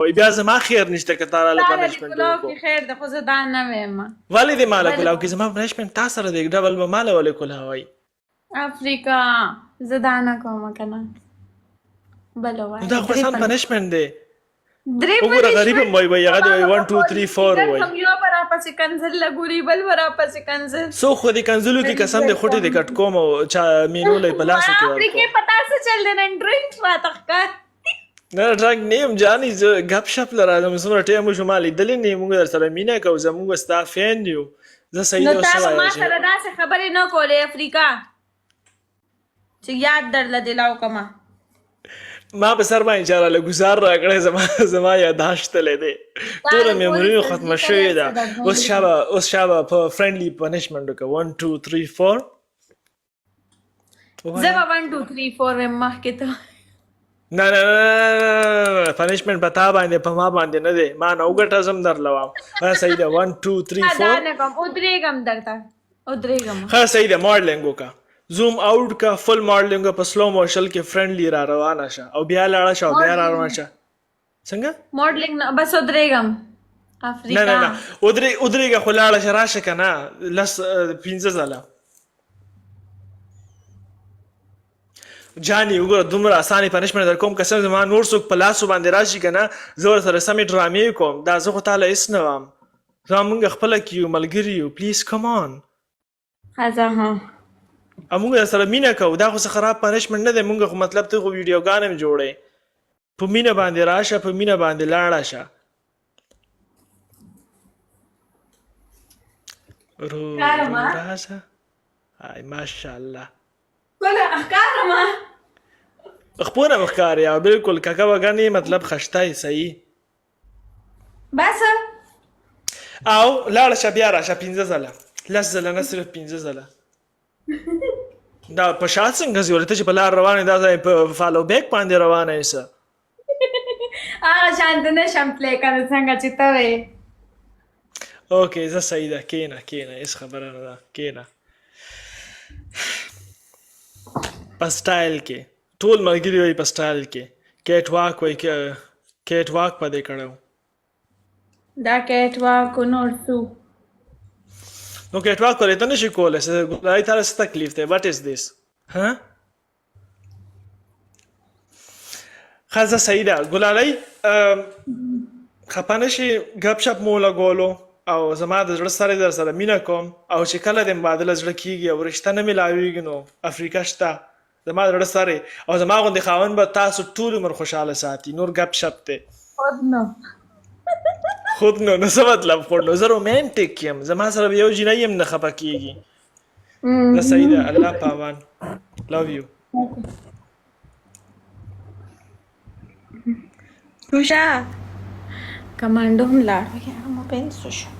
وای بیا زما خیر نشته که تا راله دا د پنشمنټ کلاو وکړو کې خیر د خو زه دا نه ویم ولې دې ماله کلاو کې زما پنشمنټ تا سره دی ډبل به ماله ولې کلاو وای افریقا زه دا نه کوم کنه بل وای دا خو سم پنشمنټ دی درې وګوره غریب هم وای وای هغه دی 1 2 3 4 وای هم یو برا پسې کنزل لګوري بل برا پسې کنزل سو خو دې کنزلو کې قسم دې خوټې دې کټ کوم او چا مینولې په لاسو کې افریقا پتا څه چل دی نن ډرینک راته ښکار نه ډرنګ نیم جانې زه غپ شپ لرم څومره ټایم شو ما لیدلې نه موږ در سره مینه کوو زموږ ستا فین یو زه صحیح نو نو تا سوای ما سره داسې خبرې نه کولې افریقا چې یاد درله دلاو کما ما په سر باندې چاره له گزار راکړې زما یاداشت تلې دی ټول میموري ختم شوې ده اوس شابه په فرندلی پنشمنت وکړه 1 2 3 4 زه به 1 2 3 4 ویم مخکې ته نه نه نه پنشمنت پتا باندې په ما باندې نه دی ما نو ګټه زم درلوم ها صحیح ده 1 2 3 4 دا نه کوم ودرېږم درته ودرېږم ها صحیح ده ماډلینګ وکړه زوم آؤٹ کا فل ماډلینګ په سلو موشن کې فرندلی را روانه شه او بیا لاړه شه او بیا را روانه شه څنګه ماډلینګ بس ودرېږم افریقا نه نه نه ودرېږه خو لاړه شه راشه که نه لس 15 ځله جاني وګوره دومره اسانه پنشمنټ در کوم قسم زما نور څوک په لاسو باندې راشي که نه زه ورسره سمې ډرامې کوم دا زه خو تاله هېڅ نه وم زما مونږ خپله کې یو ملګري یو پلیز کم آن ښځه ها او مونږ در سره مینه کوو دا خو څه خراب پنشمنټ نه دی مونږ خو مطلب ته خو ویډیوګان هم جوړئ په مینه باندې راشه په مینه باندې لاړه شه راشه ay ماشاءالله ګله ښکارمه خپونه مخکار یا بالکل کاکا وګانی مطلب خشتای صحیح بس او لاړه شه بیا راشه 15 ځله لس ځله نه صرف 15 ځله دا په شات څنګه زی ورته چې په لار روانه دا ځای په فالو بیک باندې روانه یې څه هغه شانت نه شم پلی کنه څنګه چې ته وې اوکې زه صحیح ده کېنه هېڅ خبره نه ده کېنه په سټایل کې ټول ملګري وایي په سټایل کې کیټ واک وایي کیټ واک په دې کړی دا کیټ واک نور څو نو کیټ واک کولی ته نشي کولی ګلالۍ تاله څه تکلیف دی وټ از دیس ها ښځه صحیح ده ګلالۍ خفه نشي ګپ شپ مو لګولو او زما د زړه سره در سره مینه کوم او چې کله د مبادله زړه کېږي او رشته نه میلاویږي نو افریقا شته زما د زړه سره او زما غوندې خاوند به تاسو ټول عمر خوشحاله ساتي نور ګپ شپ دی خود نو څه مطلب خود نو زه رومانټیک یم زما سره به یو جینۍ هم نه خفه کېږي دا صحیح ده الله پامان لو یو روشا کمانډو هم لاړ مو پینسو شو